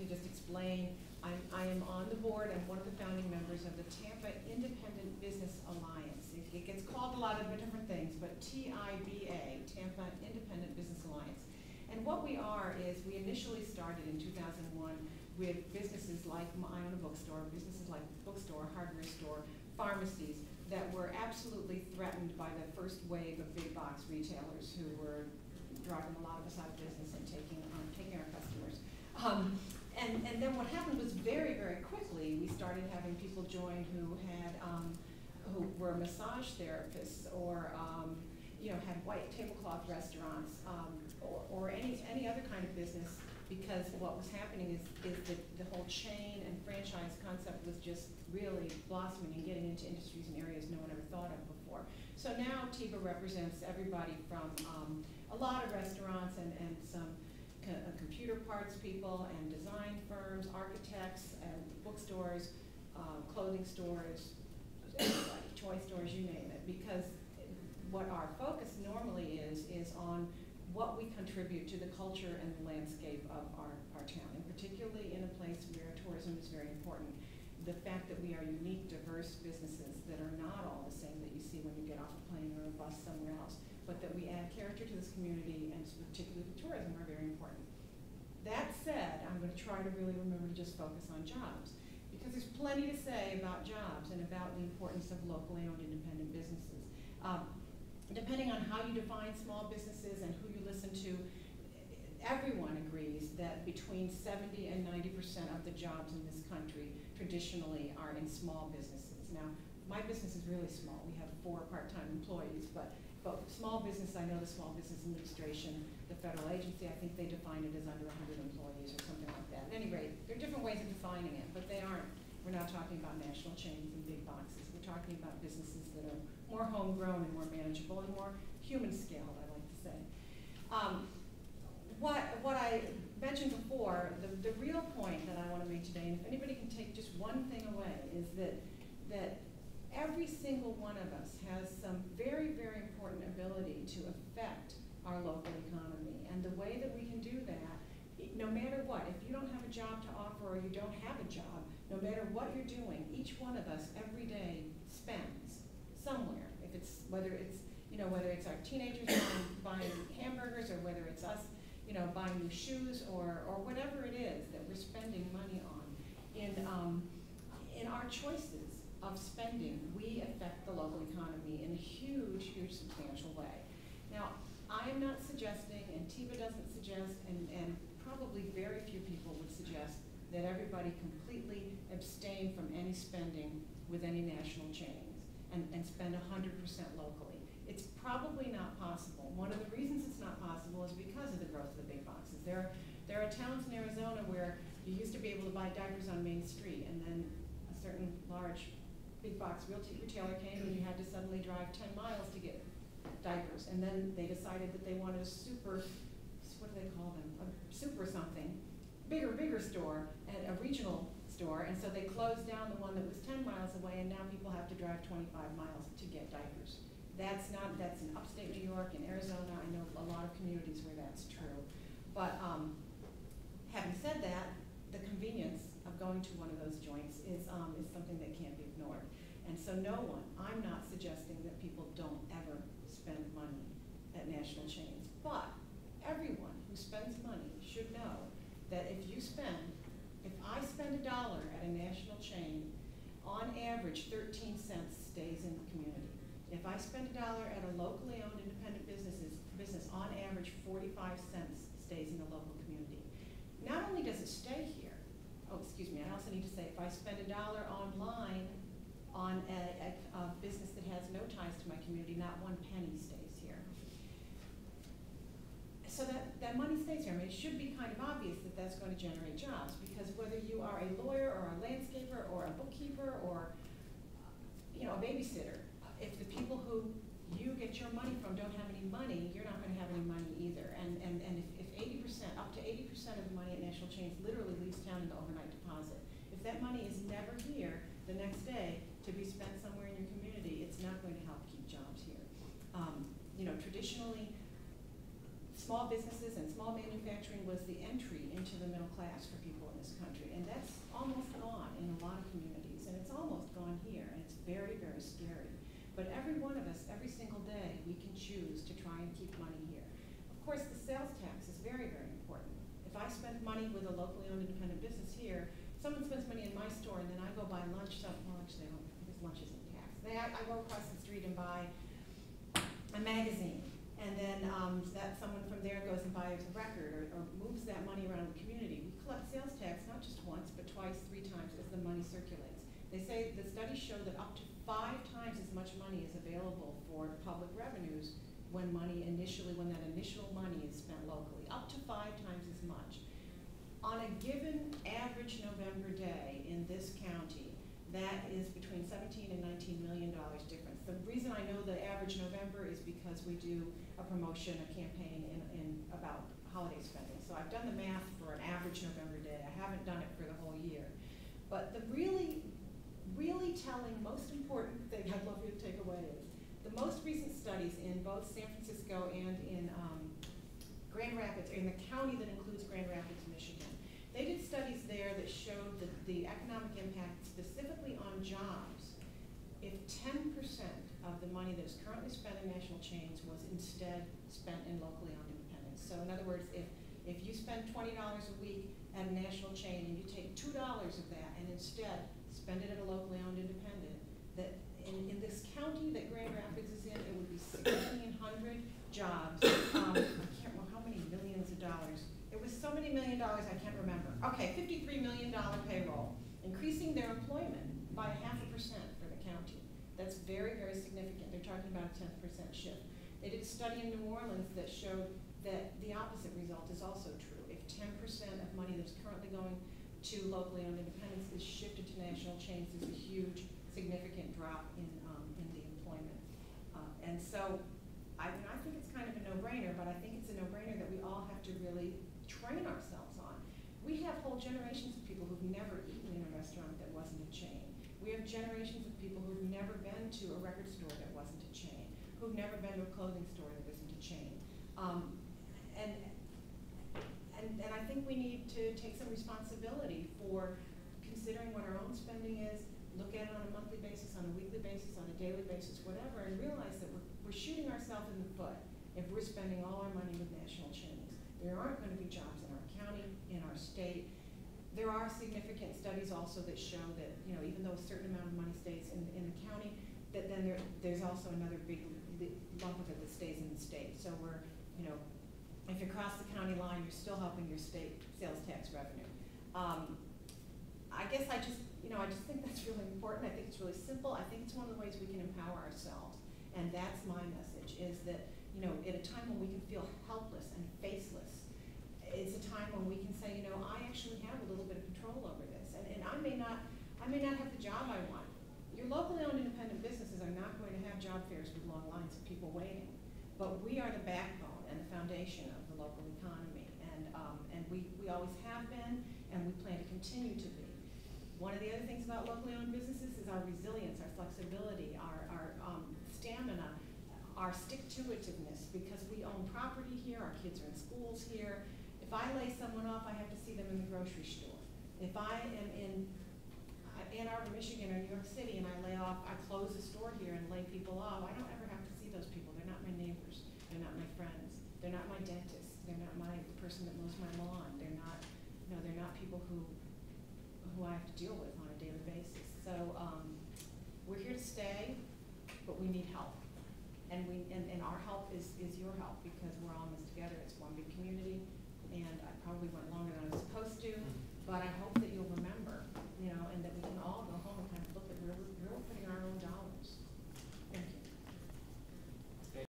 to just explain, I am on the board. I'm one of the founding members of the Tampa Independent Business Alliance. It gets called a lot of different things, but TIBA, Tampa Independent Business Alliance. And what we are is, we initially started in 2001 with businesses like, I own a bookstore, businesses like bookstore, hardware store, pharmacies, that were absolutely threatened by the first wave of big box retailers who were driving a lot of us out of business and taking our customers. And then what happened was very, very quickly, we started having people join who were massage therapists, or had white tablecloth restaurants, or any other kind of business, because what was happening is that the whole chain and franchise concept was just really blossoming and getting into industries and areas no one ever thought of before. So now TIBA represents everybody from a lot of restaurants and some computer parts people and design firms, architects, and bookstores, clothing stores, toy stores, you name it. Because what our focus normally is on what we contribute to the culture and the landscape of our town, and particularly in a place where tourism is very important. The fact that we are unique, diverse businesses that are not all the same that you see when you get off a plane or a bus somewhere else, but that we add character to this community, and particularly the tourism, are very important. That said, I'm going to try to really remember to just focus on jobs, because there's plenty to say about jobs and about the importance of locally owned independent businesses. Depending on how you define small businesses and who you listen to, everyone agrees that between 70 and 90% of the jobs in this country traditionally are in small businesses. Now, my business is really small. We have 4 part-time employees, but small business, I know the Small Business Administration, the federal agency, I think they define it as under 100 employees or something like that. At any rate, there are different ways of defining it, but they aren't. We're not talking about national chains and big boxes. We're talking about businesses that are more homegrown and more manageable and more human scaled, I like to say. What I mentioned before, the real point that I want to make today, and if anybody can take just one thing away, is that every single one of us has some very, very important ability to affect our local economy. And the way that we can do that, no matter what, if you don't have a job to offer or you don't have a job, no matter what you're doing, each one of us every day spends somewhere. If it's whether it's our teenagers buying hamburgers, or whether it's us, buying new shoes, or whatever it is that we're spending money on. In our choices of spending, we affect the local economy in a huge, huge, substantial way. Now, I am not suggesting, and TIBA doesn't suggest, and probably very few people would suggest, that everybody completely abstain from any spending with any national chains and spend 100% locally. It's probably not possible. One of the reasons it's not possible is because of the growth of the big boxes. There are towns in Arizona where you used to be able to buy diapers on Main Street, and then a certain large big box retailer came and you had to suddenly drive 10 miles to get diapers. And then they decided that they wanted a super, what do they call them? A super something, bigger store, and a regional store. And so they closed down the one that was 10 miles away, and now people have to drive 25 miles to get diapers. That's in upstate New York and Arizona. I know a lot of communities where that's true. But having said that, the convenience of going to one of those joints is something that can't be ignored. And so I'm not suggesting that people don't ever spend money at national chains, but everyone who spends money should know that if I spend $1 at a national chain, on average 13 cents stays in the community. If I spend $1 at a locally owned independent business, on average 45 cents stays in the local community. Not only does it stay here, I also need to say, if I spend $1 online on a business that has no ties to my community, not one penny stays here. So that money stays here. I mean, it should be kind of obvious that that's going to generate jobs, because whether you are a lawyer or a landscaper or a bookkeeper or a babysitter, if the people who you get your money from don't have any money, you're not going to have any money either. And if 80%, up to 80% of the money at national chains literally leaves town in the overnight deposit, if that money is never here the next day to be spent somewhere in your community, it's not going to help keep jobs here. Traditionally, small businesses and small manufacturing was the entry into the middle class for people in this country. And that's almost gone in a lot of communities, and it's almost gone here, and it's very, very scary. But every one of us, every single day, we can choose to try and keep money here. Of course, the sales tax is very, very important. If I spend money with a locally owned independent business here, someone spends money in my store and then I go buy lunch, well actually I don't, because lunch isn't taxed. I go across the street and buy a magazine, and then that someone from there goes and buys a record or moves that money around the community. We collect sales tax not just once, but twice, 3 times as the money circulates. They say the studies show that up to 5 times as much money is available for public revenues when that initial money is spent locally, up to 5 times as much. On a given average November day in this county, that is between $17 and $19 million difference. The reason I know the average November is because we do a promotion, a campaign in about holiday spending. So I've done the math for an average November day. I haven't done it for the whole year. But the really telling, most important thing I'd love you to take away is the most recent studies in both San Francisco and in Grand Rapids, in the county that includes Grand Rapids, Michigan. They did studies there that showed that the economic impact specifically on jobs, if 10% of the money that is currently spent in national chains was instead spent in locally owned independents. So in other words, if you spend $20 a week at a national chain and you take $2 of that and instead spend it at a locally owned independent, that in this county that Grand Rapids is in, it would be 1,600 jobs. I can't remember how many millions of dollars. It was so many $1 million, I can't remember. Okay, $53 million payroll, increasing their employment by 0.5% for the county. That's very, very significant. They're talking about a 10% shift. They did a study in New Orleans that showed that the opposite result is also true. If 10% of money that's currently going to locally owned independents is shifted to national chains, there's a huge, significant drop in the employment. And so, I think it's kind of a no-brainer, but I think it's a no-brainer that we all have to really train ourselves on. We have whole generations of people who've never eaten in a restaurant that wasn't a chain. We have generations of people who've never been to a record store that wasn't a chain, who've never been to a clothing store that isn't a chain. And I think we need to take some responsibility for considering what our own spending is, look at it on a monthly basis, on a weekly basis, on a daily basis, whatever, and realize that we're shooting ourselves in the foot if we're spending all our money with national chains. There aren't going to be jobs in our county, in our state. There are significant studies also that show that, even though a certain amount of money stays in the county, that then there's also another big lump of it that stays in the state. So we're, if you cross the county line, you're still helping your state sales tax revenue. I guess I just think that's really important. I think it's really simple. I think it's one of the ways we can empower ourselves. And that's my message, is that, at a time when we can feel helpless and faceless, it's a time when we can say, I actually have a little bit of control over this. And I may not have the job I want. Your locally owned independent businesses are not going to have job fairs with long lines of people waiting. But we are the backbone and the foundation of the local economy. And we always have been, and we plan to continue to be. One of the other things about locally owned businesses is our resilience, our flexibility, our stamina, our stick-to-itiveness, because we own property here, our kids are in schools here. If I lay someone off, I have to see them in the grocery store. If I am in Ann Arbor, Michigan, or New York City, and I close a store here and lay people off, I don't ever have to see those people. They're not my neighbors. They're not my friends. They're not my dentist. They're not the person that mows my lawn. They're not people who I have to deal with on a daily basis. So we're here to stay, but we need help. And our help is your help, because we're all in this together. It's one big community, and I probably went longer than I was supposed to, but I hope that